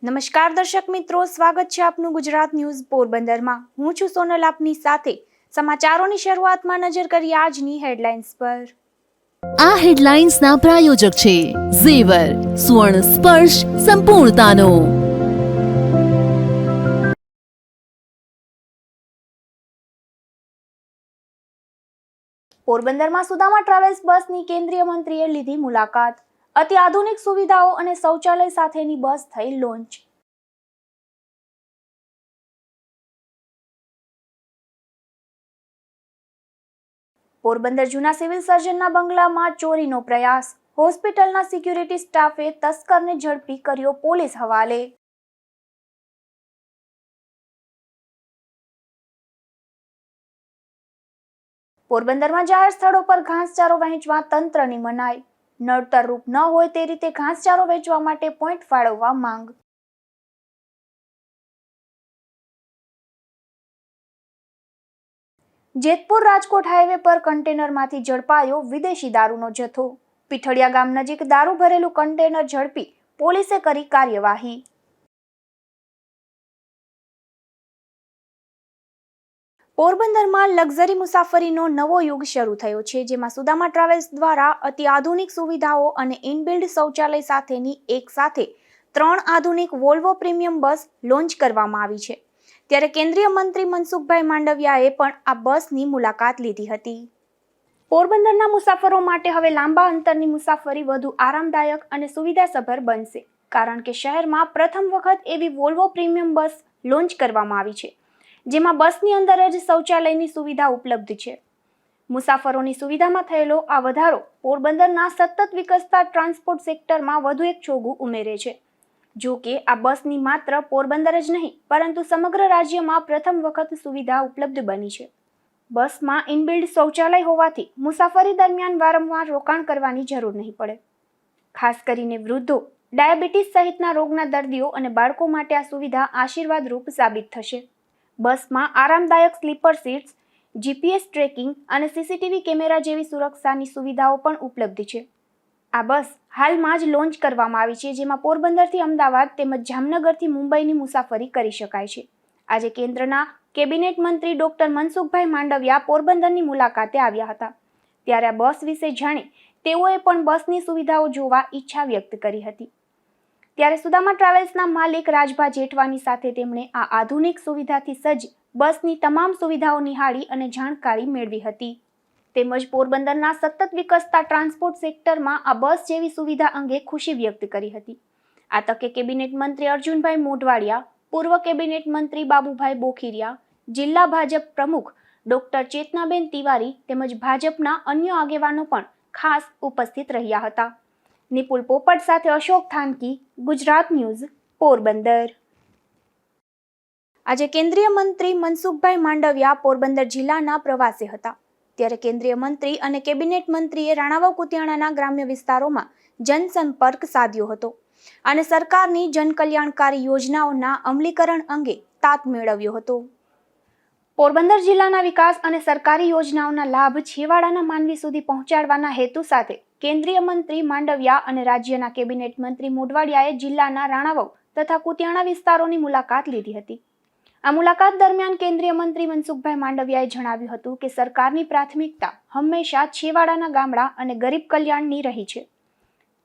નમસ્કાર દર્શક મિત્રો, સ્વાગત છે આપનું ગુજરાત ન્યૂઝ પોરબંદરમાં। હું છું સોનલ, આપની સાથે સમાચારોની શરૂઆતમાં નજર કરીએ આજની હેડલાઇન્સ પર। આ હેડલાઇન્સના પ્રાયોજક છે ઝેવર, સ્વર્ણ સ્પર્શ સંપૂર્ણતાનો। પોરબંદરમાં સુદામા ટ્રાવેલ્સ બસની કેન્દ્રીય મંત્રીએ લીધી મુલાકાત। અત્યાધુનિક સુવિધાઓ અને શૌચાલય સાથેની બસ થઈ લોન્ચ। પોરબંદર જૂના સિવિલ સર્જનના બંગલામાં ચોરીનો પ્રયાસ। હોસ્પિટલના સિક્યુરિટી સ્ટાફે તસ્કરને ઝડપી કર્યો પોલીસ હવાલે। પોરબંદરમાં જાહેર સ્થળો પર ઘાસચારો વહેંચવા તંત્રની મનાઈ। નડતર રૂપ ન હોય તે રીતે ઘાસચારો વેચવા માટે પોઈન્ટ ફાળવવા માંગ। જેતપુર રાજકોટ હાઈવે પર કન્ટેનરમાંથી ઝડપાયો વિદેશી દારૂનો જથ્થો। પીઠળિયા ગામ નજીક દારૂ ભરેલું કન્ટેનર ઝડપી પોલીસે કરી કાર્યવાહી। પોરબંદરમાં લક્ઝરી મુસાફરીનો નવો યુગ શરૂ થયો છે, જેમાં સુદામા ટ્રાવેલ્સ દ્વારા અત્યાધુનિક સુવિધાઓ અને ઇનબિલ્ડ શૌચાલય સાથેની એક સાથે 3 આધુનિક વોલ્વો પ્રીમિયમ બસ લોન્ચ કરવામાં આવી છે। ત્યારે કેન્દ્રીય મંત્રી મનસુખભાઈ માંડવિયાએ પણ આ બસની મુલાકાત લીધી હતી। પોરબંદરના મુસાફરો માટે હવે લાંબા અંતરની મુસાફરી વધુ આરામદાયક અને સુવિધાસભર બનશે, કારણ કે શહેરમાં પ્રથમ વખત એવી વોલ્વો પ્રીમિયમ બસ લોન્ચ કરવામાં આવી છે, જેમાં બસની અંદર જ શૌચાલયની સુવિધા ઉપલબ્ધ છે। મુસાફરોની સુવિધામાં થયેલો આ વધારો પોરબંદરના સતત વિકસતા ટ્રાન્સપોર્ટ સેક્ટરમાં વધુ એક છોગું ઉમેરે છે। જો કે આ બસની માત્ર પોરબંદર જ નહીં, પરંતુ સમગ્ર રાજ્યમાં પ્રથમ વખત સુવિધા ઉપલબ્ધ બની છે। બસમાં ઇનબિલ્ડ શૌચાલય હોવાથી મુસાફરી દરમિયાન વારંવાર રોકાણ કરવાની જરૂર નહીં પડે। ખાસ કરીને વૃદ્ધો, ડાયાબિટીસ સહિતના રોગના દર્દીઓ અને બાળકો માટે આ સુવિધા આશીર્વાદરૂપ સાબિત થશે। બસમાં આરામદાયક સ્લીપર સીટ્સ, જીપીએસ ટ્રેકિંગ અને સીસીટીવી કેમેરા જેવી સુરક્ષાની સુવિધાઓ પણ ઉપલબ્ધ છે। આ બસ હાલમાં જ લોન્ચ કરવામાં આવી છે, જેમાં પોરબંદરથી અમદાવાદ તેમજ જામનગરથી મુંબઈની મુસાફરી કરી શકાય છે। આજે કેન્દ્રના કેબિનેટ મંત્રી ડોક્ટર મનસુખભાઈ માંડવિયા પોરબંદરની મુલાકાતે આવ્યા હતા, ત્યારે આ બસ વિશે જાણી તેઓએ પણ બસની સુવિધાઓ જોવા ઈચ્છા વ્યક્ત કરી હતી। ત્યારે સુદામા ટ્રાવેલ્સના માલિક રાજભા જેઠવાની સાથે તેમણે આ આધુનિક સુવિધાથી સજ્જ બસની તમામ સુવિધાઓ નિહાળી અને જાણકારી મેળવી હતી। તેમજ પોરબંદરના સતત વિકસતા ટ્રાન્સપોર્ટ સેક્ટરમાં આ બસ જેવી સુવિધા અંગે ખુશી વ્યક્ત કરી હતી। આ તકે કેબિનેટ મંત્રી અર્જુનભાઈ મોઢવાડિયા, પૂર્વ કેબિનેટ મંત્રી બાબુભાઈ બોખીરિયા, જિલ્લા ભાજપ પ્રમુખ ડોક્ટર ચેતનાબેન તિવારી તેમજ ભાજપના અન્ય આગેવાનો પણ ખાસ ઉપસ્થિત રહ્યા હતા। નિપુલ પોપટ સાથે અશોક થાનકી, ગુજરાત ન્યૂઝ, પોરબંદર। આજે કેન્દ્રીય મંત્રી મનસુખભાઈ માંડવિયા પોરબંદર જિલ્લાના પ્રવાસે હતા, ત્યારે કેન્દ્રીય મંત્રી અને કેબિનેટ મંત્રીએ રાણાવાવ કુતિયાણાના ગ્રામ્ય વિસ્તારોમાં જનસંપર્ક સાધ્યો હતો અને સરકારની જનકલ્યાણકારી યોજનાઓના અમલીકરણ અંગે તાત મેળવ્યો હતો। પોરબંદર જિલ્લાના વિકાસ અને સરકારી યોજનાઓના લાભ છેવાડાના માનવી સુધી પહોંચાડવાના હેતુ સાથે કેન્દ્રીય મંત્રી માંડવિયા અને રાજ્યના કેબિનેટ મંત્રી મોઢવાડિયાએ જિલ્લાના રાણાવાવ તથા કુતિયાણા વિસ્તારોની મુલાકાત લીધી હતી। આ મુલાકાત દરમિયાન કેન્દ્રીય મંત્રી મનસુખભાઈ માંડવિયાએ જણાવ્યું હતું કે સરકારની પ્રાથમિકતા હંમેશા છેવાડાના ગામડા અને ગરીબ કલ્યાણની રહી છે।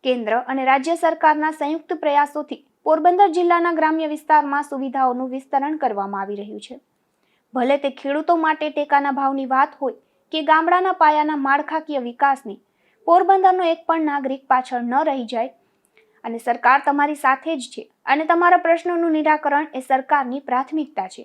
કેન્દ્ર અને રાજ્ય સરકારના સંયુક્ત પ્રયાસોથી પોરબંદર જિલ્લાના ગ્રામ્ય વિસ્તારમાં સુવિધાઓનું વિસ્તરણ કરવામાં આવી રહ્યું છે। ભલે તે ખેડૂતો માટે ટેકાના ભાવની વાત હોય કે ગામડાના પાયાના માળખાકીય વિકાસની, પોરબંદરનો એક પણ નાગરિક પાછળ ન રહી જાય અને સરકાર તમારી સાથે જ છે અને તમારા પ્રશ્નોનું નિરાકરણ એ સરકારની પ્રાથમિકતા છે।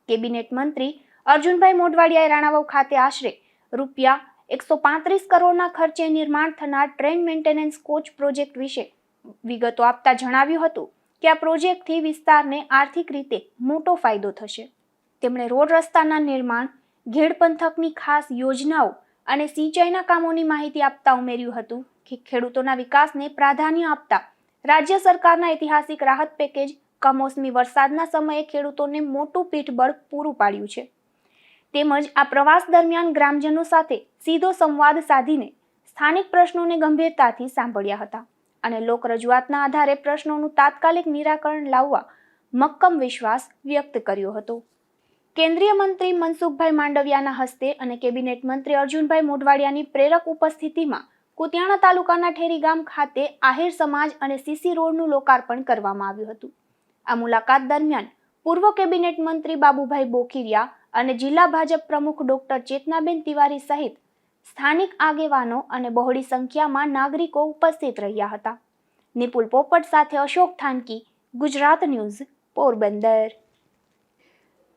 કેબિનેટ મંત્રી અર્જુનભાઈ મોઢવાડિયાએ રાણાવાવ ખાતે આશરે ₹135 કરોડના ખર્ચે નિર્માણ થનાર ટ્રેન મેન્ટેનન્સ કોચ પ્રોજેક્ટ વિશે વિગતો આપતા જણાવ્યું હતું કે આ પ્રોજેક્ટથી વિસ્તારને આર્થિક રીતે મોટો ફાયદો થશે। તેમણે રોડ રસ્તાના નિર્માણ, ઘેડ પંથકની ખાસ યોજનાઓ અને સિંચાઈના કામોની માહિતી આપતા ઉમેર્યું હતું કે ખેડૂતોના વિકાસને પ્રાધાન્ય આપતા રાજ્ય સરકારના ઐતિહાસિક રાહત પેકેજ કમોસમી વરસાદના સમયે ખેડૂતોને મોટું પીઠબળ પૂરું પાડ્યું છે। તેમજ આ પ્રવાસ દરમિયાન ગ્રામજનો સાથે સીધો સંવાદ સાધીને સ્થાનિક પ્રશ્નોને ગંભીરતાથી સાંભળ્યા હતા અને લોક રજૂઆતના આધારે પ્રશ્નોનું તાત્કાલિક નિરાકરણ લાવવા મક્કમ વિશ્વાસ વ્યક્ત કર્યો હતો. કેન્દ્રીય મંત્રી મનસુખભાઈ માંડવિયાના હસ્તે અને કેબિનેટ મંત્રી અર્જુનભાઈ મોઢવાડિયાની પ્રેરક ઉપસ્થિતિમાં કુતિયાણા તાલુકાના ઠેરી ગામ ખાતે આહિર સમાજ અને સીસી રોડનું લોકાર્પણ કરવામાં આવ્યું હતું. આ મુલાકાત દરમિયાન પૂર્વ કેબિનેટ મંત્રી બાબુભાઈ બોખીરિયા અને જિલ્લા ભાજપ પ્રમુખ ડોક્ટર ચેતનાબેન તિવારી સહિત સ્થાનિક આગેવાનો અને બહોળી સંખ્યામાં નાગરિકો ઉપસ્થિત રહ્યા હતા. નિપુલ પોપટ સાથે Ashok Thanki, Gujarat news, Porbandar.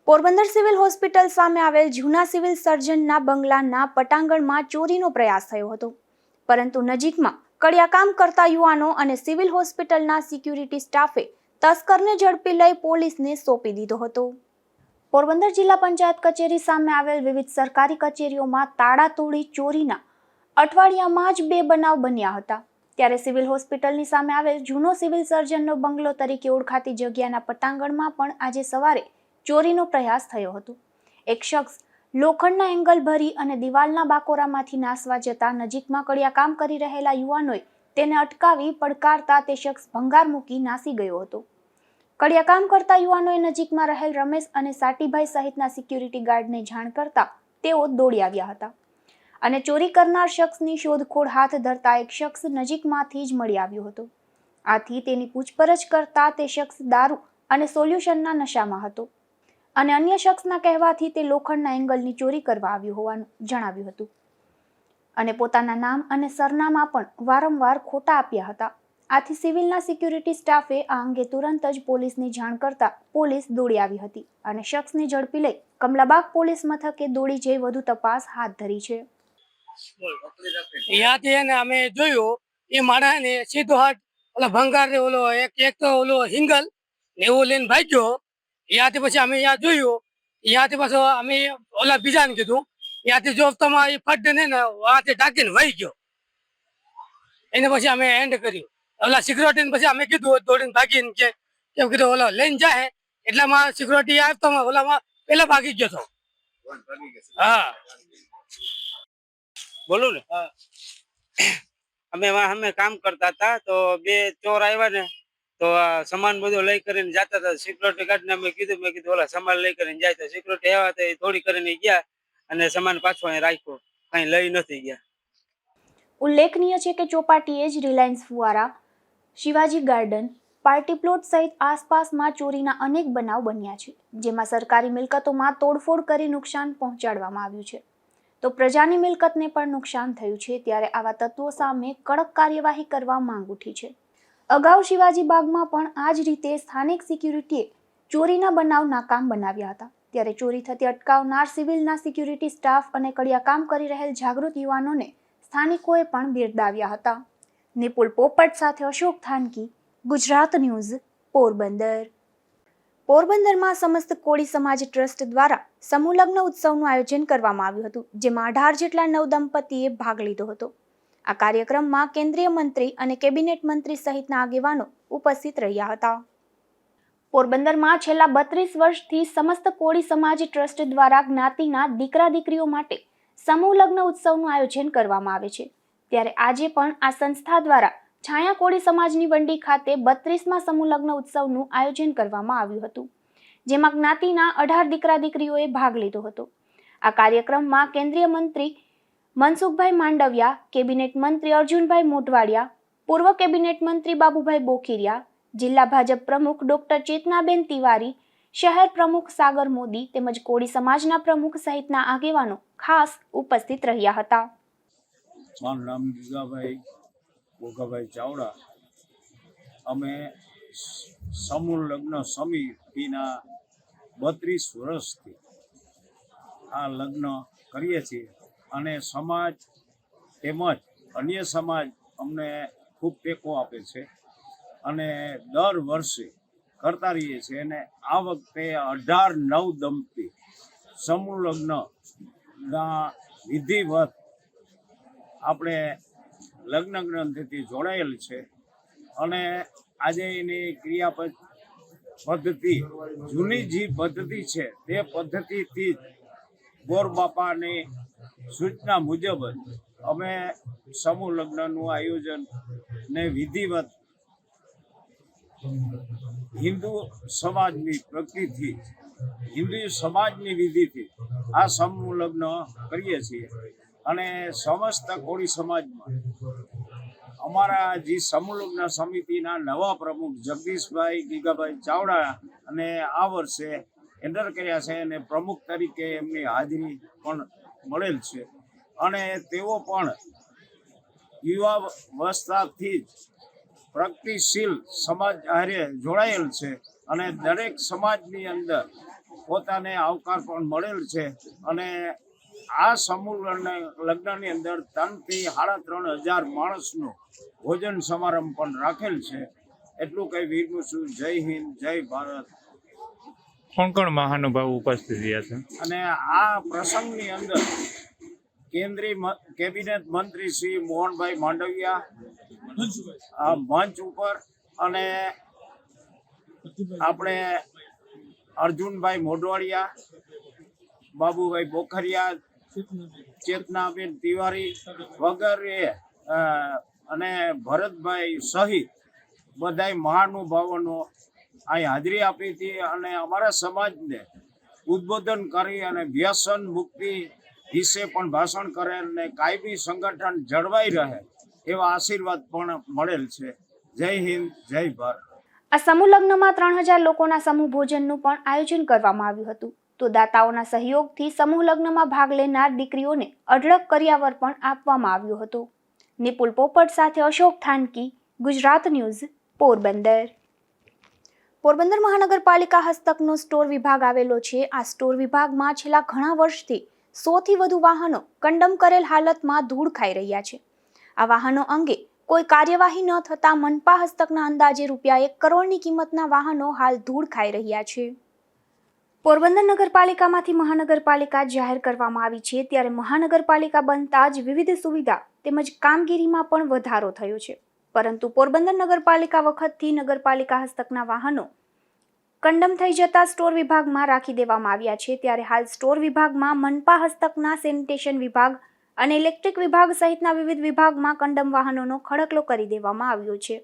Porbandar civil hospital સામે આવેલ જૂના સિવિલ સર્જનના બંગલાના પટાંગણમાં ચોરીનો પ્રયાસ થયો હતો, પરંતુ નજીકમાં કડિયાકામ કરતા યુવાનો અને સિવિલ હોસ્પિટલના સિક્યુરિટી સ્ટાફે તસ્કરને ઝડપી લઈ પોલીસને સોંપી દીધો હતો. પોરબંદર જિલ્લા પંચાયત કચેરી સામે આવેલ વિવિધ સરકારી કચેરીઓમાં તાળા તોડી ચોરીના અઠવાડિયામાં જ 2 બનાવ બન્યા હતા. ત્યારે સિવિલ હોસ્પિટલની સામે આવેલ જૂનો સિવિલ સર્જનનો બંગલો તરીકે ઓળખાતી જગ્યાના પટાંગણમાં પણ આજે સવારે ચોરીનો પ્રયાસ થયો હતો. એક શખ્સ લોખંડના એંગલ ભરી અને દિવાલના બાકોરામાંથી નાસવા જતા નજીકમાં કડિયાકામ કરી રહેલા યુવાનોએ તેને અટકાવી પડકારતા તે શખ્સ ભંગાર મૂકી નાસી ગયો હતો. કડિયાકામ કરતા યુવાનોએ નજીકમાં રહેલ રમેશ અને સાટીભાઈ સહિતના સિક્યુરિટી ગાર્ડને જાણ કરતા તેઓ દોડી આવ્યા હતા અને ચોરી કરનાર શખ્સની શોધખોળ હાથ ધરતા એક શખ્સ નજીકમાંથી જ મળી આવ્યો હતો. આથી તેની પૂછપરછ કરતા તે શખ્સ દારૂ અને સોલ્યુશનના નશામાં હતો અને અન્ય શખ્સના કહેવાથી તે લોખંડના એંગલની ચોરી કરવા આવ્યો હોવાનું જણાવ્યું હતું અને પોતાના નામ અને સરનામા પણ વારંવાર ખોટા આપ્યા હતા. આથી સિવિલના સિક્યુરિટી સ્ટાફે આ અંગે તુરંત જ પોલીસને જાણ કરતા પોલીસ દોડી આવી હતી અને શખ્સને ઝડપી લઈ કમલાબાગ પોલીસ મથકે દોડી જઈ વધુ તપાસ હાથ ધરી છે. ત્યાંથી એને અમે જોયું એ માણસને સીધો હાથ ઓલા ભંગાર ઓલો એક તો ઓલો હિંગલ ને એવું લઈને ભાગ્યો. ત્યાંથી પછી અમે ત્યાં જોયું, ત્યાંથી પાછો અમે ઓલા બીજાને કીધું, ત્યાંથી જોતામાં એ ફટ ને વાંથી ઢાંકીને વહી ગયો. એને પછી અમે એન્ડ કર્યું. ઓલા સિક્યુરિટીને પછી અમે કીધું દોડીને ભાગીને કે કેમ કીધું ઓલા લઈને જાય એટલામાં સિક્યુરિટી આવતો ઓલામાં પેલા ભાગી ગયો હતો. હા બોલું ને. અમે કામ કરતા હતા તો 2 ચોર આવ્યા ને તો સામાન બધો લઈ કરીને જતા હતા. સિક્યુરિટી ગાર્ડને અમે કીધું, મેં કીધું ઓલા સામાન લઈ કરીને જાય તો સિક્યુરિટી આવ્યા તો થોડી કરીને ગયા અને સામાન પાછો અહીં રાખ્યો, કઈ લઈ નથી ગયા. ઉલ્લેખનીય છે કે ચોપાટીએ જ રિલાયન્સ ફુવારા, શિવાજી ગાર્ડન, પાર્ટી પ્લોટ સહિત આસપાસમાં ચોરીના અનેક બનાવ બન્યા છે, જેમાં સરકારી મિલકતોમાં તોડફોડ કરી નુકસાન પહોંચાડવામાં આવ્યું છે તો પ્રજાની મિલકતને પણ નુકસાન થયું છે. ત્યારે આવા તત્વો સામે કડક કાર્યવાહી કરવા માંગ ઉઠી છે. અગાઉ શિવાજી બાગમાં પણ આ જ રીતે સ્થાનિક સિક્યુરિટીએ ચોરીના બનાવ નાકામ બનાવ્યા હતા. ત્યારે ચોરી થતી અટકાવનાર સિવિલના સિક્યુરિટી સ્ટાફ અને કડિયાકામ કરી રહેલ જાગૃત યુવાનોને સ્થાનિકોએ પણ બિરદાવ્યા હતા. નિપુલ પોપટ સાથે અશોક થાનકી, ગુજરાત ન્યૂઝ, પોરબંદર. પોરબંદરમાં સમસ્ત કોળી સમાજ ટ્રસ્ટ દ્વારા સમૂહ લગ્ન ઉત્સવનું આયોજન કરવામાં આવ્યું હતું, જેમાં 18 જેટલા નવદંપતીએ ભાગ લીધો હતો. આ કાર્યક્રમમાં કેન્દ્રીય મંત્રી અને કેબિનેટ મંત્રી સહિતના આગેવાનો ઉપસ્થિત રહ્યા હતા. પોરબંદરમાં છેલ્લા 32 વર્ષથી સમસ્ત કોળી સમાજ ટ્રસ્ટ દ્વારા જ્ઞાતિના દીકરા દીકરીઓ માટે સમૂહ લગ્ન ઉત્સવનું આયોજન કરવામાં આવે છે. ત્યારે આજે પણ આ સંસ્થા દ્વારા છાયા કોળી સમાજની વંડી ખાતે 32મા સમૂહ લગ્ન ઉત્સવનું આયોજન કરવામાં આવ્યું હતું, જેમાં જ્ઞાતિના 18 દીકરા દીકરીઓએ ભાગ લીધો હતો. આ કાર્યક્રમમાં કેન્દ્રીય મંત્રી મનસુખભાઈ માંડવિયા, કેબિનેટ મંત્રી અર્જુનભાઈ મોઢવાડિયા, પૂર્વ કેબિનેટ મંત્રી બાબુભાઈ બોખીરિયા, જિલ્લા ભાજપ પ્રમુખ ડોક્ટર ચેતનાબેન તિવારી, શહેર પ્રમુખ સાગર મોદી તેમજ કોળી સમાજના પ્રમુખ સહિતના આગેવાનો ખાસ ઉપસ્થિત રહ્યા હતા. મારું નામ ગીગાભાઈ ભોગાભાઈ ચાવડા. અમે સમૂહ લગ્ન સમિતિના 32 વર્ષથી આ લગ્ન કરીએ છીએ અને સમાજ તેમજ અન્ય સમાજ અમને ખૂબ ટેકો આપે છે અને દર વર્ષે કરતા રહીએ છીએ. અને આ વખતે 18 નવદંપતી સમૂહ લગ્નના વિધિવત આપણે લગ્ન ગ્રંથિથી જોડાયેલ છે અને આજે એની ક્રિયા પદ્ધતિ જૂની જે પદ્ધતિ છે તે પદ્ધતિથી ગોર બાપાની સૂચના મુજબ અમે સમૂહ લગ્નનું આયોજન ને વિધિવત હિન્દુ સમાજની પ્રકૃતિથી હિન્દુ સમાજની વિધિથી આ સમૂહ લગ્ન કરીએ છીએ. અને સમસ્ત કોળી સમાજમાં અમારા જે સમૂહ લગ્ન સમિતિના નવા પ્રમુખ જગદીશભાઈ ગીગાભાઈ ચાવડા અને આ વર્ષે એન્ટર કર્યા છે અને પ્રમુખ તરીકે એમની હાજરી પણ મળેલ છે. અને તેઓ પણ યુવાવસ્થાથી જ પ્રગતિશીલ સમાજ હારે જોડાયેલ છે અને દરેક સમાજની અંદર પોતાને આવકાર પણ મળેલ છે. અને આ સમૂહ લગ્નની અંદર 3 થી 3.5 માણસનો ભોજન સમારંભ પણ રાખેલ છે. એટલું કઈ વીરનું છું. જય હિન્દ, જય ભારત. કોણ કોણ મહાનુભાવો ઉપસ્થિત રહ્યા છે? અને આ પ્રસંગની અંદર કેન્દ્રીય કેબિનેટ મંત્રી શ્રી મોહનભાઈ માંડવિયા આ મંચ ઉપર અને આપણે અર્જુનભાઈ મોઢવાડિયા, બાબુભાઈ બોખરિયા, ચેતનાબેન તિવારી વગેરે અને ભરતભાઈ સહિત બધાય મહાનુભાવોનો અહીં હાજરી આપી હતી અને અમારા સમાજને ઉદ્બોધન કરી અને વ્યસન મુક્તિ વિશે પણ ભાષણ કરે અને કાયમી સંગઠન જળવાઈ રહે એવા આશીર્વાદ પણ મળેલ છે. જય હિન્દ, જય ભારત. આ સમૂહ લગ્નમાં 3000 લોકોના સમૂહ ભોજનનું પણ આયોજન કરવામાં આવ્યું હતું. તો દાતાઓના સહયોગથી સમૂહ લગ્નમાં ભાગ લેનાર દીકરીઓને અઢળક કરિયાવર પણ આપવામાં આવ્યો હતો. નિપુલ પોપટ સાથે અશોક થાનકી, ગુજરાત ન્યૂઝ, પોરબંદર. પોરબંદર મહાનગરપાલિકા હસ્તકનો સ્ટોર વિભાગ આવેલો છે. આ સ્ટોર વિભાગમાં છેલ્લા ઘણા વર્ષથી 100 થી વધુ વાહનો કંડમ કરેલ હાલતમાં ધૂળ ખાઈ રહ્યા છે. આ વાહનો અંગે કોઈ કાર્યવાહી ન થતા મનપા હસ્તકના અંદાજે ₹1 કરોડની કિંમતના વાહનો હાલ ધૂળ ખાઈ રહ્યા છે. પોરબંદર નગરપાલિકામાંથી મહાનગરપાલિકા જાહેર કરવામાં આવી છે. ત્યારે મહાનગરપાલિકા બનતા જ વિવિધ સુવિધા તેમજ કામગીરીમાં પણ વધારો થયો છે. પરંતુ પોરબંદર નગરપાલિકા વખતથી નગરપાલિકા હસ્તકના વાહનો કંડમ થઈ જતા સ્ટોર વિભાગમાં રાખી દેવામાં આવ્યા છે. ત્યારે હાલ સ્ટોર વિભાગમાં મનપા હસ્તકના સેનિટેશન વિભાગ અને ઇલેક્ટ્રિક વિભાગ સહિતના વિવિધ વિભાગમાં કંડમ વાહનોનો ખડકલો કરી દેવામાં આવ્યો છે.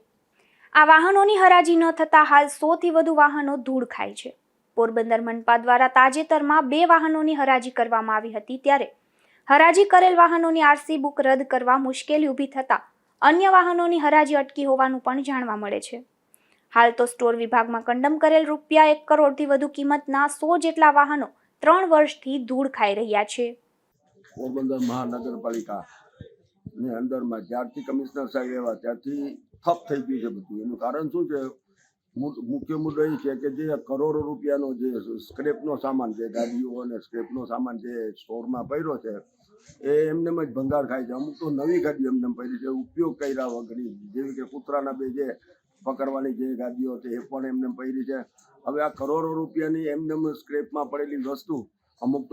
આ વાહનોની હરાજી ન થતા હાલ 100 થી વધુ વાહનો ધૂળ ખાય છે. પોરબંદર મનપા દ્વારા તાજેતરમાં 2 વાહનોની હરાજી કરવામાં આવી હતી. ત્યારે હરાજી કરેલ વાહનોની આરસી બુક રદ કરવા મુશ્કેલી ઊભી થતા અન્ય વાહનોની હરાજી અટકી હોવાનું પણ જાણવા મળે છે. હાલ તો સ્ટોર વિભાગમાં કંડમ કરેલ ₹1 કરોડથી વધુ કિંમતના 100 જેટલા વાહનો 3 વર્ષથી ધૂળ ખાઈ રહ્યા છે. પોરબંદર મહાનગરપાલિકાની અંદરમાં જ્યારથી કમિશનર સાહેબ આવ્યા ત્યારથી ઠપ થઈ ગયું છે બધું. એનું કારણ શું છે? મુખ્ય મુદ્દો એ છે કે જે કરોડો રૂપિયાનો જે સ્ક્રેપનો સામાન, જે ગાડીઓ અને સ્ક્રેપનો સામાન જે સ્ટોરમાં પડ્યો છે એ એમને જ ભંગાર ખાય છે. અમુક તો નવી ગાડીઓ એમને પડી છે ઉપયોગ કર્યા વગરની, જેવી કે કૂતરાના બે જે પકડવાની જે ગાડીઓ હતી એ પણ એમને પડી છે. હવે આ કરોડો રૂપિયાની એમને સ્ક્રેપમાં પડેલી વસ્તુ અમુક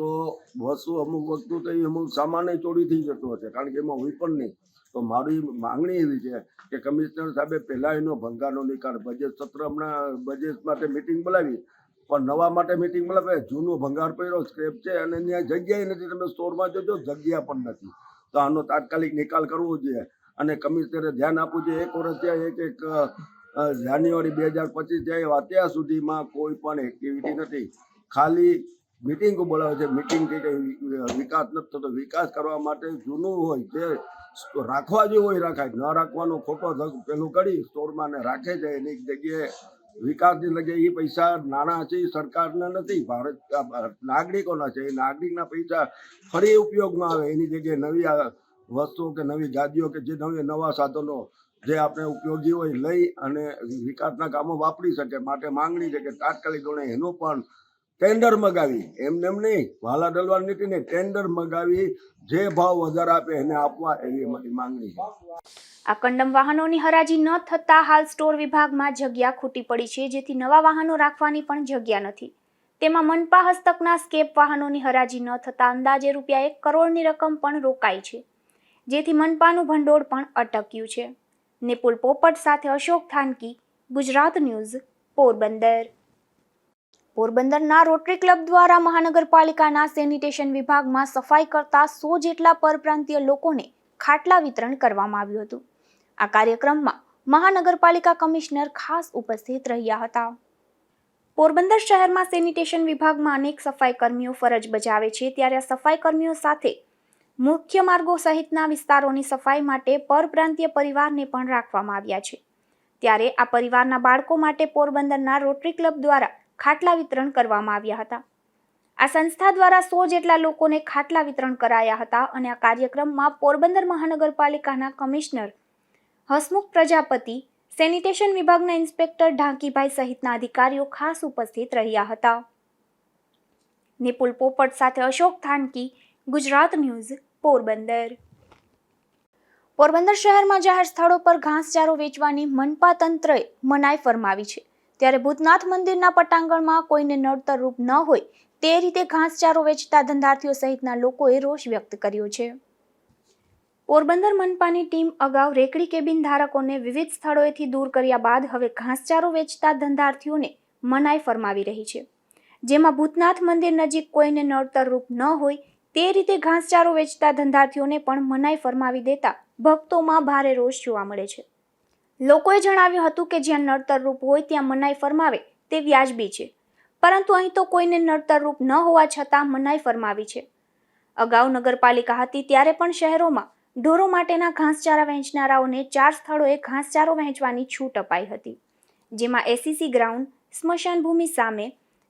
વસ્તુ તો અમુક સામાન ચોરી થઈ જતો હશે, કારણ કે એમાં હોય પણ નહીં. તો મારી માંગણી એવી છે કે કમિશનર સાહેબે પહેલાં એનો ભંગારનો નિકાલ, બજેટ સત્ર હમણાં બજેટ માટે મિટિંગ બોલાવી પણ નવા માટે મિટિંગ બોલાવે, જૂનો ભંગાર પડ્યો સ્ક્રેપ છે અને ત્યાં જગ્યાએ નથી. તમે સ્ટોરમાં જોજો જગ્યા પણ નથી. તો આનો તાત્કાલિક નિકાલ કરવો જોઈએ અને કમિશનરે ધ્યાન આપવું જોઈએ. 1 વર્ષ થયા, એક જાન્યુઆરી 2025 થયા, અત્યાર સુધીમાં કોઈ પણ એક્ટિવિટી નથી. ખાલી મિટિંગો બોલાવે છે. મિટિંગ કે વિકાસ નથી થતો. વિકાસ કરવા માટે જૂનું હોય જે રાખવા જેવું હોય રાખાય, ન રાખવાનો ખોટો પેલું કરી સ્ટોરમાં ને રાખે છે. એની જગ્યાએ વિકાસની જગ્યાએ એ પૈસા નાણાં છે એ સરકારના નથી, ભારત નાગરિકોના છે. એ નાગરિકના પૈસા ફરી ઉપયોગમાં આવે, એની જગ્યાએ નવી વસ્તુઓ કે નવી ગાડીઓ કે જે નવા સાધનો જે આપણે ઉપયોગી હોય લઈ અને વિકાસના કામો વાપરી શકે. માટે માંગણી છે કે તાત્કાલિક ધોરણે એનું પણ ટેન્ડર મગાવી, એમને એમ નહીં વાલા ડલવાની નીતિ નહીં, ટેન્ડર મગાવી જે ભાવ વધારે આપે એને આપવા એવી અમારી માંગણી છે. આ કંડમ વાહનોની હરાજી ન થતા હાલ સ્ટોર વિભાગમાં જગ્યા ખૂટી પડી છે. જેથી નવા વાહનો રાખવાની પણ જગ્યા નથી. તેમાં મનપા હસ્તકના સ્કેપ વાહનોની હરાજી ન થતા અંદાજે ₹1 કરોડની રકમ પણ રોકાઈ છે. જેથી મનપાનું ભંડોળ પણ અટક્યું છે. નિપુલ પોપટ સાથે અશોક થાનકી, ગુજરાત ન્યૂઝ, પોરબંદર. પોરબંદરના રોટરી ક્લબ દ્વારા મહાનગરપાલિકાના સેનિટેશન વિભાગમાં સફાઈ કરતા 100 જેટલા પરપ્રાંતીય લોકોને ખાટલા વિતરણ કરવામાં આવ્યું હતું. આ કાર્યક્રમમાં મહાનગરપાલિકા કમિશનર ખાસ ઉપસ્થિત રહ્યા હતા. પોરબંદર શહેરમાં સેનિટેશન વિભાગમાં અનેક સફાઈ કર્મીઓ ફરજ બજાવે છે, ત્યારે આ સફાઈ કર્મીઓ સાથે મુખ્ય માર્ગો સહિતના વિસ્તારોની સફાઈ માટે પરપ્રાંતીય પરિવારને પણ રાખવામાં આવ્યા છે. ત્યારે આ પરિવારના બાળકો માટે પોરબંદરના રોટરી ક્લબ દ્વારા ખાટલા વિતરણ કરવામાં આવ્યા હતા. આ સંસ્થા દ્વારા 100 જેટલા લોકોને ખાટલા વિતરણ કરાયા હતા અને આ કાર્યક્રમમાં પોરબંદર મહાનગરપાલિકાના કમિશનર હસમુખ પ્રજાપતિ, સેનિટેશન વિભાગના ઇન્સ્પેક્ટર ઢાંકીભાઈ સહિતના અધિકારીઓ ખાસ ઉપસ્થિત રહ્યા હતા. નિપુલ પોપટ સાથે અશોક થાનકી, ગુજરાત ન્યૂઝ, પોરબંદર. પોરબંદર શહેરમાં જાહેર સ્થળો પર ઘાસચારો વેચવાની મનપા તંત્રએ મનાઈ ફરમાવી છે. ત્યારે ભૂતનાથ મંદિરના પટાંગણમાં કોઈને નડતરરૂપ ન હોય તે રીતે ઘાસચારો વેચતા ધંધાર્થીઓ સહિતના લોકોએ રોષ વ્યક્ત કર્યો છે. પોરબંદર મનપાની ટીમ અગાઉ રેકડી કેબિન ધારકોને વિવિધ સ્થળોએથી દૂર કર્યા બાદ હવે ઘાસચારો વેચતા ધંધાર્થીઓને મનાઈ ફરમાવી રહી છે. જેમાં ભૂતનાથ મંદિર નજીક કોઈને નડતરરૂપ ન હોય તે રીતે ઘાસચારો વેચતા ધંધાર્થીઓને પણ મનાઈ ફરમાવી દેતા ભક્તોમાં ભારે રોષ જોવા મળે છે. લોકોએ જણાવ્યું હતું કે જ્યાં નડતરરૂપ હોય ત્યાં મનાઈ ફરમાવે તે વ્યાજબી છે, પરંતુ અહીં તો કોઈને નડતરરૂપ ન હોવા છતાં મનાઈ ફરમાવી છે. અગાઉ નગરપાલિકા હતી ત્યારે પણ શહેરોમાં ઢોરો માટેના ઘાસચારા વહેંચનારાઓને 4 સ્થળોએ ઘાસચારો વહેંચવાની છૂટ અપાઈ હતી, જેમાં એસીસી ગ્રાઉન્ડ, સ્મશાન ભૂમિ સામે,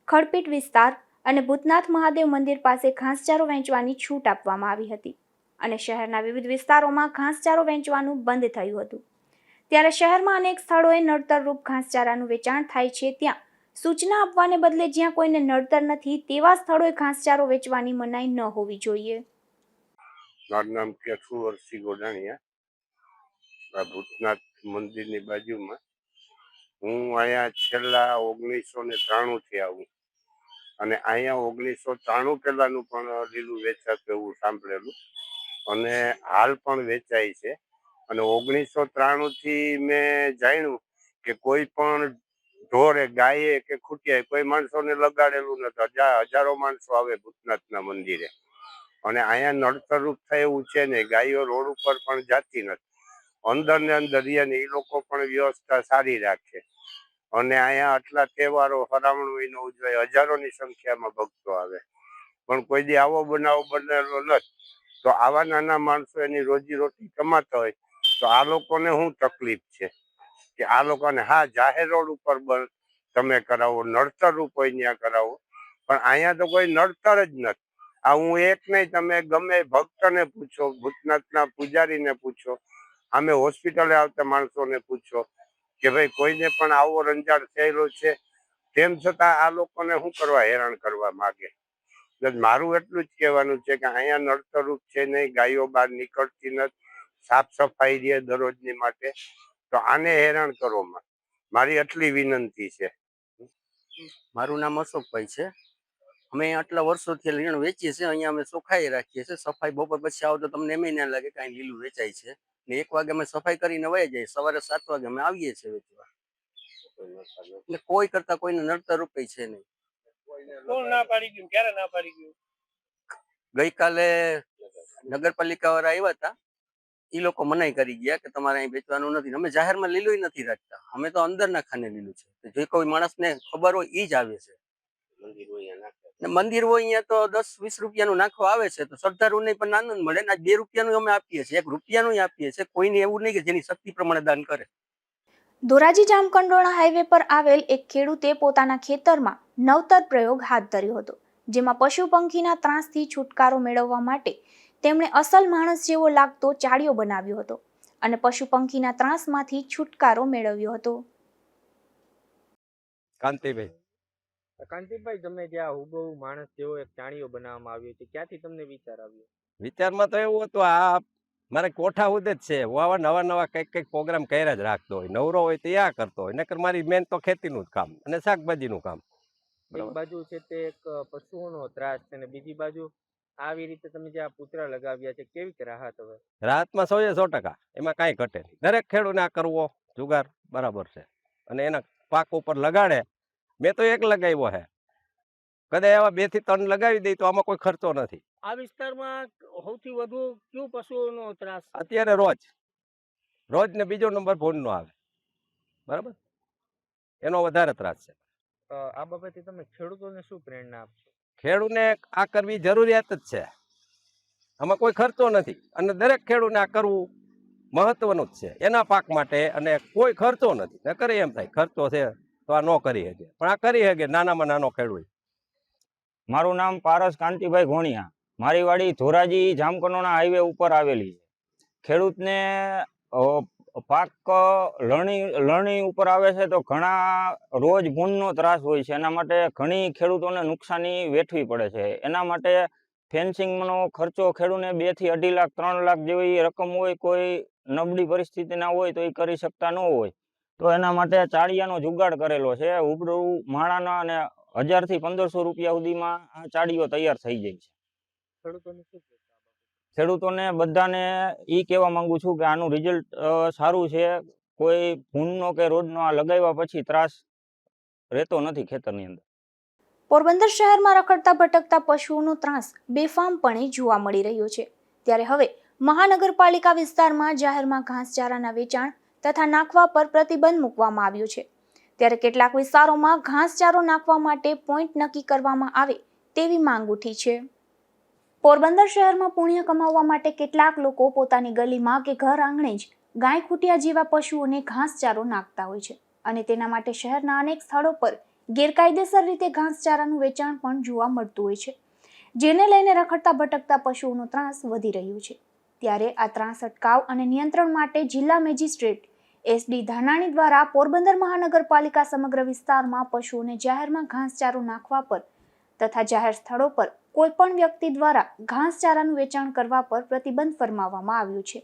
ખડપીટ વિસ્તાર અને ભૂતનાથ મહાદેવ મંદિર પાસે ઘાસચારો વહેંચવાની છૂટ આપવામાં આવી હતી અને શહેરના વિવિધ વિસ્તારોમાં ઘાસચારો વહેંચવાનું બંધ થયું હતું. ત્યારે શહેરમાં અનેક સ્થળોએ નડતરરૂપ ઘાસચારાનું વેચાણ થાય છે, ત્યાં સૂચના આપવાને બદલે જ્યાં કોઈને નડતર નથી તેવા સ્થળોએ ઘાસચારો વેચવાની મનાઈ ન હોવી જોઈએ. મારું નામ કેશુવરસિંહ ગોડાણીયા, આ ભૂતનાથ મંદિરની બાજુમાં. હું અહીંયા છેલ્લા 1993 થી આવું અને અહીંયા 1993 પહેલાનું પણ લીલું વેચાતું એવું સાંભળેલું અને હાલ પણ વેચાય છે. અને 1993 થી મેં જાણ્યું કે કોઈ પણ ઢોરે, ગાયે કે ખૂટિયાએ કોઈ માણસોને લગાડેલું નથી. હજારો માણસો આવે ભૂતનાથના મંદિરે અને અહીંયા નડતરરૂપ થાય એવું છે ને. ગાયો રોડ ઉપર પણ જાતી નથી, અંદર ને અંદર રહે ને. એ લોકો પણ વ્યવસ્થા સારી રાખે અને અહીંયા આટલા તહેવારો હરામણું ઉજવાય, હજારોની સંખ્યામાં ભક્તો આવે, પણ કોઈ દી આવો બનાવ બનેલો નથી. તો આવા નાના માણસો એની રોજીરોટી કમાતા હોય તો આ લોકોને શું તકલીફ છે કે આ લોકોને જાહેર રોડ ઉપર તમે કરાવો, નડતરરૂપ હોય ત્યાં કરાવો, પણ અહીંયા તો કોઈ નડતર જ નથી. આ હું એક નહીં, તમે ગમે ભક્તને પૂછો, ભૂતનાથના પૂજારીને પૂછો, અમે હોસ્પિટલે આવતા માણસોને પૂછો કે ભાઈ કોઈને પણ આવો રંજાડ થયેલો છે, તેમ છતાં આ લોકોને શું કરવા હેરાન કરવા માગે. મારું એટલું જ કહેવાનું છે કે અહીંયા નડતરરૂપ છે નહીં, ગાયો બહાર નીકળતી નથી, સાફ સફાઈ રહે દરરોજની માટે, તો આને હેરાન કરો. મારી એટલી વિનંતી છે. મારું નામ અશોકભાઈ છે. અમે આટલા વર્ષોથી લીણ વેચીએ છીએ. અહીંયા અમે ચોખ્ખાઈ રાખીએ છીએ. સફાઈ બપોર પછી આવો તો તમને એમ ના લાગે કાંઈ લીલું વેચાય છે. ને 1 વાગે અમે સફાઈ કરીને વયા જઈએ, સવારે 7 વાગે અમે આવીએ છીએ વેચવા. એટલે કોઈ કરતા કોઈને નડતર રૂપે છે નહીં. કોણ ના પાડી ગયું? ક્યારે ના પાડી ગયું? ગઈકાલે નગરપાલિકા વાળા આવ્યા હતા, એ લોકો મનાઈ કરી ગયા કે તમારે અહીં વેચવાનું નથી. અમે જાહેરમાં લીલું નથી રાખતા, અમે તો અંદરના ખાને લીલું છે. જે કોઈ માણસને ખબર હોય એ જ આવે છે. મંદિર હોય અહીંયા તો 10-20 રૂપિયાનું નાખવા આવે છે, તો શ્રદ્ધાળુ નહીં પણ આનંદ મળે. 2 રૂપિયાનું અમે આપીએ છીએ, 1 રૂપિયાનું આપીએ છીએ. કોઈને એવું નહીં કે જેની શક્તિ પ્રમાણે દાન કરે. ધોરાજી જામકંડોરણા હાઈવે પર આવેલ એક ખેડૂતે પોતાના ખેતરમાં નવતર પ્રયોગ હાથ ધર્યો હતો, જેમાં પશુ પંખીના ત્રાસથી છુટકારો મેળવવા માટે તેમણે અસલ માણસ જેવો લાગતો ચાળિયો બનાવ્યો હતો અને પશુ પંખીના ત્રાસમાંથી છુટકારો મેળવ્યો હતો. કાંતિભાઈ, તમે જ્યાં હુબહુ માણસ જેવો એક ચાણિયો બનાવવામાં આવ્યો છે, ક્યાંથી તમને વિચાર આવ્યો? વિચારમાં તો એવું હતું, આ મારે કોઠા ઉદે જ છે. હું આવા નવા કંઈક પ્રોગ્રામ કર્યા જ રાખતો હોય. નવરો હોય તો આ કરતો હોય, નકર મારી મેન તો ખેતીનું જ કામ અને શાકભાજીનું કામ. એક બાજુ છે તે એક પશુઓનો ત્રાસ છે અને બીજી બાજુ આવી રીતે તમે જે આ પૂતળા લગાવ્યા છે, કેવી રાહત? હવે રાહતમાં 100% એમાં કાંઈ ઘટે નહીં. દરેક ખેડૂતને આ કરવો જુગાર બરાબર છે અને એના પાક ઉપર લગાડે. મેં તો એક લગાવ્યો છે, કદાચ એવા 2 થી 3 લગાવી દઈ તો આમાં કોઈ ખર્ચો નથી. આ વિસ્તારમાં સૌથી વધુ કયું પશુઓનો ત્રાસ? અત્યારે રોજ ને બીજો નંબર ફોનનો આવે, બરાબર, એનો વધારે ત્રાસ છે. આ બાબતે તમે ખેડૂતોને શું પ્રેરણા આપશો? ખેડૂતને આ કરવી જરૂરિયાત જ છે, આમાં કોઈ ખર્ચો નથી અને દરેક ખેડૂતને આ કરવું મહત્વનું જ છે એના પાક માટે, અને કોઈ ખર્ચો નથી. ન કરે એમ થાય ખર્ચો છે તો આ ન કરી શકે, પણ આ કરી શકે નાનામાં નાનો ખેડૂત. મારું નામ પારસ કાંતિભાઈ ઘોણિયા. મારી વાડી ધોરાજી જામકંડોરણા હાઈવે ઉપર આવેલી છે. ખેડૂતને પાક લણણી ઉપર આવે છે તો ઘણા રોજ ભૂનનો ત્રાસ હોય છે. એના માટે ઘણી ખેડૂતોને નુકસાની વેઠવી પડે છે. એના માટે ફેન્સિંગનો ખર્ચો ખેડૂતને 2 થી 2.5 લાખ 3 લાખ જેવી રકમ હોય, કોઈ નબળી પરિસ્થિતિના હોય તો એ કરી શકતા ન હોય, તો એના માટે ચાળિયાનો જુગાડ કરેલો છે. ઉપડું માણાના અને 1000 થી 1500 રૂપિયા સુધીમાં આ ચાળીઓ તૈયાર થઈ જાય છે. ખેડૂતોને શું કહેશો? ખેડૂતોને બધાને એ કહેવા માંગુ છું કે આનું રિઝલ્ટ સારું છે. કોઈ ભૂનનો કે રોજનો આ લગાવ્યા પછી ત્રાસ રહેતો નથી ખેતરની અંદર. પોરબંદર શહેરમાં રખડતા ભટકતા પશુઓનો ત્રાસ બેફામપણે જોવા મળી રહ્યો છે. ત્યારે હવે મહાનગરપાલિકા વિસ્તારમાં જાહેરમાં ઘાસચારાના વેચાણ તથા નાખવા પર પ્રતિબંધ મૂકવામાં આવ્યો છે. ત્યારે કેટલાક વિસ્તારોમાં ઘાસચારો નાખવા માટે પોઈન્ટ નક્કી કરવામાં આવે તેવી માંગ ઉઠી છે. પોરબંદર શહેરમાં પુણ્ય કમાવવા માટે કેટલાક લોકો પોતાની ગલીમાં કે ઘર આંગણે જ ગાય ખૂટિયા જેવા પશુઓને ઘાસચારો નાખતા હોય છે, અને તેના માટે શહેરના અનેક સ્થળો પર ગેરકાયદેસર રીતે ઘાસચારાનું વેચાણ પણ જોવા મળતું હોય છે, જેને લઈને રખડતા ભટકતા પશુઓનો ત્રાસ વધી રહ્યો છે. ત્યારે આ ત્રાસ અટકાવ અને નિયંત્રણ માટે જિલ્લા મેજિસ્ટ્રેટ SD ધાનાણી દ્વારા પોરબંદર મહાનગરપાલિકા સમગ્ર વિસ્તારમાં પશુઓને જાહેરમાં ઘાસચારો નાખવા પર તથા જાહેર સ્થળો પર કોઈપણ વ્યક્તિ દ્વારા ઘાસચારાનું વેચાણ કરવા પર પ્રતિબંધ ફરમાવવામાં આવ્યો છે.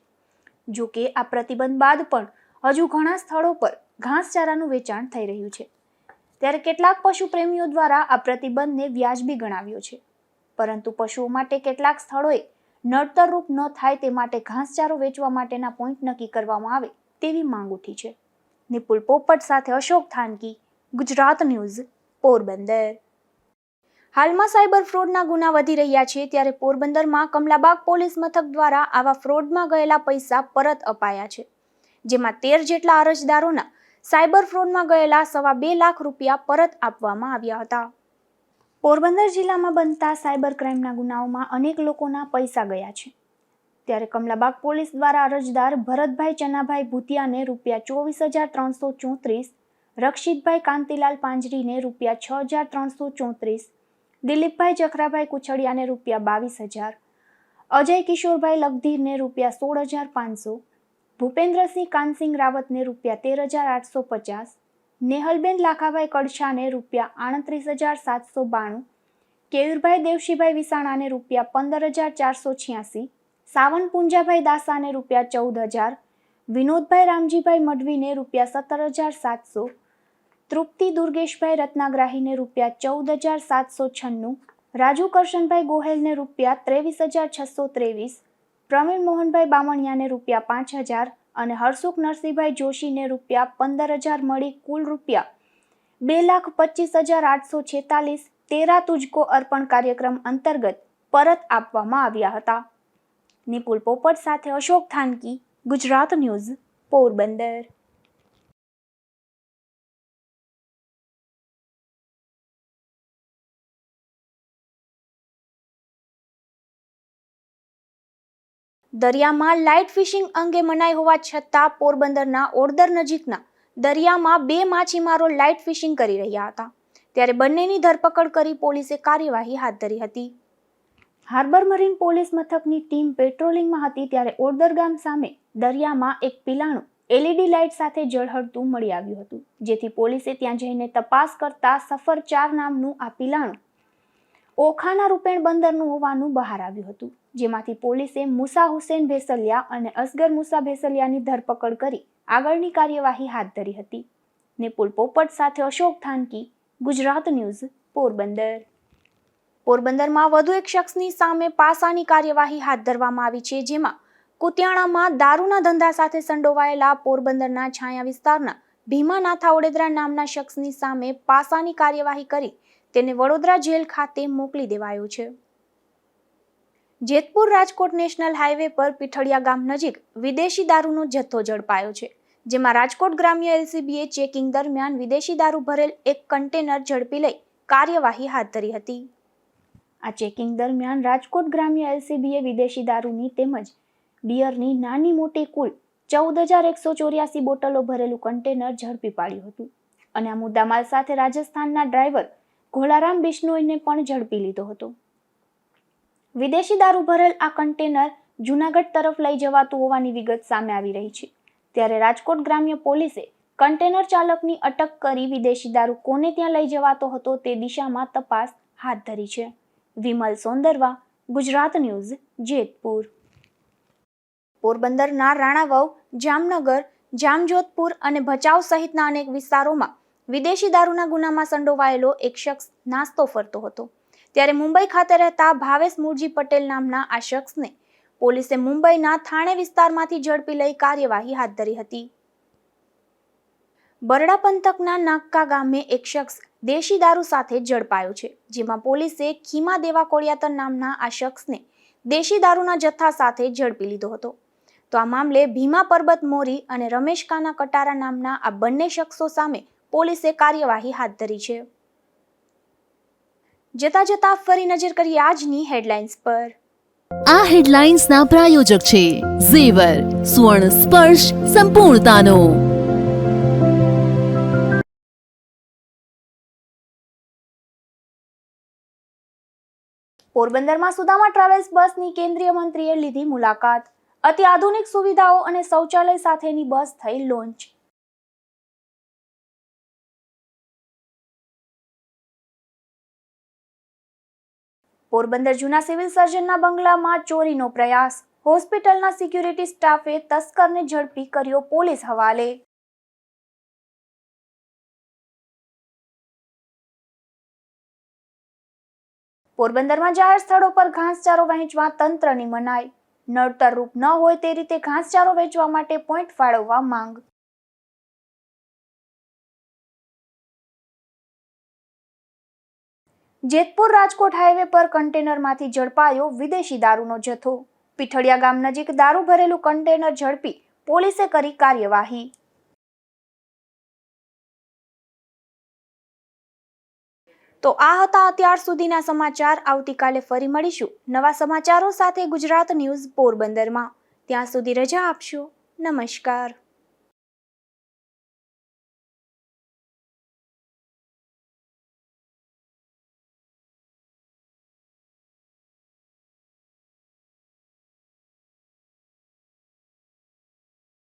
જો કે આ પ્રતિબંધ બાદ પણ હજુ ઘણા સ્થળો પર ઘાસચારાનું વેચાણ થઈ રહ્યું છે. ત્યારે કેટલાક પશુ પ્રેમીઓ દ્વારા આ પ્રતિબંધને વ્યાજબી ગણાવ્યો છે, પરંતુ પશુઓ માટે કેટલાક સ્થળોએ નડતરરૂપ ન થાય તે માટે ઘાસચારો વેચવા માટેના પોઈન્ટ નક્કી કરવામાં આવે તેવી માંગ ઉઠી છે. નિપુલ પોપટ સાથે અશોક થાનકી, ગુજરાત ન્યૂઝ, પોરબંદર. હાલમાં સાયબર ફ્રોડના ગુના વધી રહ્યા છે. ત્યારે પોરબંદરમાં કમલાબાગ પોલીસ મથક દ્વારા આવા ફ્રોડમાં ગયેલા પૈસા પરત અપાયા છે, જેમાં 13 જેટલા અરજદારોના સાયબર ફ્રોડમાં ગયેલા 2.25 લાખ રૂપિયા પરત આપવામાં આવ્યા હતા. પોરબંદર જિલ્લામાં બનતા સાયબર ક્રાઇમના ગુનાઓમાં અનેક લોકોના પૈસા ગયા છે. ત્યારે કમલાબાગ પોલીસ દ્વારા અરજદાર ભરતભાઈ ચનાભાઈ ભૂતિયાને ₹24,334, રક્ષિતભાઈ કાંતિલાલ પાંજરીને ₹6,334, દિલીપભાઈ જખરાભાઈ કુછડિયાને ₹22,000, અજય કિશોરભાઈ લગધીરને ₹16,500, ભૂપેન્દ્રસિંહ કાનસિંહ રાવતને ₹13,850, નેહલબેન લાખાભાઈ કડછાને ₹38,792, કેયુરભાઈ દેવશીભાઈ વિસાણાને ₹15,486, સાવન પુંજાભાઈ દાસાને ₹14,000, વિનોદભાઈ રામજીભાઈ મઢવીને ₹17,700, તૃપ્તિ દુર્ગેશભાઈ રત્નાગ્રાહીને ₹14,796, રાજુ કરશનભાઈ ગોહેલને ₹23,623, પ્રવીણ મોહનભાઈ બામણિયાને ₹5,000 અને હરસુખ નરસિંહભાઈ જોશીને ₹15,000 મળી કુલ ₹2,25,846 તેરા તુજકો અર્પણ કાર્યક્રમ અંતર્ગત પરત આપવામાં આવ્યા હતા. નિપુલ પોપટ સાથે અશોક થાનકી, ગુજરાત ન્યૂઝ, પોરબંદર. દરિયામાં લાઇટ ફિશિંગ અંગે મનાઈ હોવા છતાં પોરબંદરના ઓડદર નજીકના દરિયામાં 2 માછીમારો લાઇટ ફિશિંગ કરી રહ્યા હતા. ત્યારે બંનેની ધરપકડ કરી પોલીસે કાર્યવાહી હાથ ધરી હતી. હાર્બર મરીન પોલીસ મથકની ટીમ પેટ્રોલિંગમાં હતી ત્યારે ઓડદર ગામ સામે દરિયામાં એક પીલાણું LED લાઇટ સાથે ઝળહળતું મળી આવ્યું હતું, જેથી પોલીસે ત્યાં જઈને તપાસ કરતા સફર 4 નામનું આ પીલાણું ઓખાના રૂપેણ બંદરનું હોવાનું બહાર આવ્યું હતું, જેમાંથી પોલીસે મુસા હુસેન ભેસલિયા અને અસગર મુસા ભેસલિયાની ધરપકડ કરી આગળની કાર્યવાહી હાથ ધરી હતી. નિપુલ પોપટ સાથે અશોક થાનકી, ગુજરાત ન્યૂઝ, પોરબંદર. પોરબંદરમાં વધુ એક શખ્સની સામે પાસાની કાર્યવાહી હાથ ધરવામાં આવી છે, જેમાં કુતિયાણામાં દારૂના ધંધા સાથે સંડોવાયેલા પોરબંદરના છાયા વિસ્તારના ભીમાનાથા ઓડેદરા નામના શખ્સની સામે પાસાની કાર્યવાહી કરી તેને વડોદરા જેલ ખાતે મોકલી દેવાયો છે. જેતપુર રાજકોટ નેશનલ હાઈવે પર પીઠળિયા ગામ નજીક વિદેશી દારૂનો જથ્થો ઝડપાયો છે, જેમાં રાજકોટ ગ્રામ્ય એલસીબીએ ચેકિંગ દરમિયાન વિદેશી દારૂ ભરેલ એક કન્ટેનર ઝડપી લઈ કાર્યવાહી હાથ ધરી હતી. આ ચેકિંગ દરમિયાન રાજકોટ ગ્રામ્ય એલસીબીએ વિદેશી દારૂની તેમજ બિયરની નાની મોટી કુલ 14,184 બોટલો ભરેલું કન્ટેનર ઝડપી પાડ્યું હતું અને આ મુદ્દામાલ સાથે રાજસ્થાનના ડ્રાઈવર ઘોલારામ બિશ્નોઈને પણ ઝડપી લીધો હતો. વિદેશી દારૂ ભરેલ આ કન્ટેનર જૂનાગઢ તરફ લઈ જવાતું હોવાની વિગત સામે આવી રહી છે. ત્યારે રાજકોટ ગ્રામ્ય પોલીસે કન્ટેનર ચાલકની અટક કરી વિદેશી દારૂ કોને ત્યાં લઈ જવાતો હતો તે દિશામાં તપાસ હાથ ધરી છે. વિમલ સોંદરવા, ગુજરાત ન્યૂઝ, જેતપુર. પોરબંદરના રાણાવાવ, જામનગર, જામજોધપુર અને ભચાઉ સહિતના અનેક વિસ્તારોમાં વિદેશી દારૂના ગુનામાં સંડોવાયેલો એક શખ્સ નાસ્તો ફરતો હતો. ત્યારે મુંબઈ ખાતે રહેતા ભાવેશ મુરજી પટેલ નામના આ શખ્સને પોલીસે મુંબઈના થાણે વિસ્તારમાંથી ઝડપી લઈ કાર્યવાહી હાથ ધરી હતી. બરડા પંથકના નાક્કા ગામે એક શખ્સ દેશી દારૂ સાથે ઝડપાયો છે, જેમાં પોલીસે ખીમા દેવા કોળિયાતર નામના આ શખ્સને દેશી દારૂના જથ્થા સાથે ઝડપી લીધો હતો. તો આ મામલે ભીમા પરબત મોરી અને રમેશ કાના કટારા નામના આ બંને શખ્સો સામે પોલીસે કાર્યવાહી હાથ ધરી છે. જતા ફરી નજર કરીએ આજની હેડલાઇન્સ પર. આ હેડલાઇન્સના પ્રાયોજક છે ઝેવર, સુવર્ણ સ્પર્શ સંપૂર્ણતાનો. પોરબંદરમાં સુદામા ટ્રાવેલ્સ બસની કેન્દ્રીય મંત્રીએ લીધી મુલાકાત. અતિ આધુનિક સુવિધાઓ અને શૌચાલય સાથેની બસ થઈ લોન્ચ. પોરબંદર જૂના સિવિલ સર્જનના બંગલામાં ચોરીનો પ્રયાસ. હોસ્પિટલના સિક્યુરિટી સ્ટાફે તસ્કરને ઝડપી કર્યો પોલીસ હવાલે. પોરબંદરમાં જાહેર સ્થળો પર ઘાસચારો વહેંચવા તંત્રની મનાઈ. નડતર રૂપ ન હોય તે રીતે ઘાસચારો વેચવા માટે પોઈન્ટ ફાળવવા માંગ. જેતપુર રાજકોટ હાઈવે પર કન્ટેનરમાંથી ઝડપાયો વિદેશી દારૂનો જથ્થો. પીઠળિયા ગામ નજીક દારૂ ભરેલું કન્ટેનર ઝડપી પોલીસે કરી કાર્યવાહી. તો આ હતા અત્યાર સુધીના સમાચાર. આવતીકાલે ફરી મળીશું નવા સમાચારો સાથે ગુજરાત ન્યૂઝ પોરબંદરમાં. ત્યાં સુધી રજા આપશો. નમસ્કાર.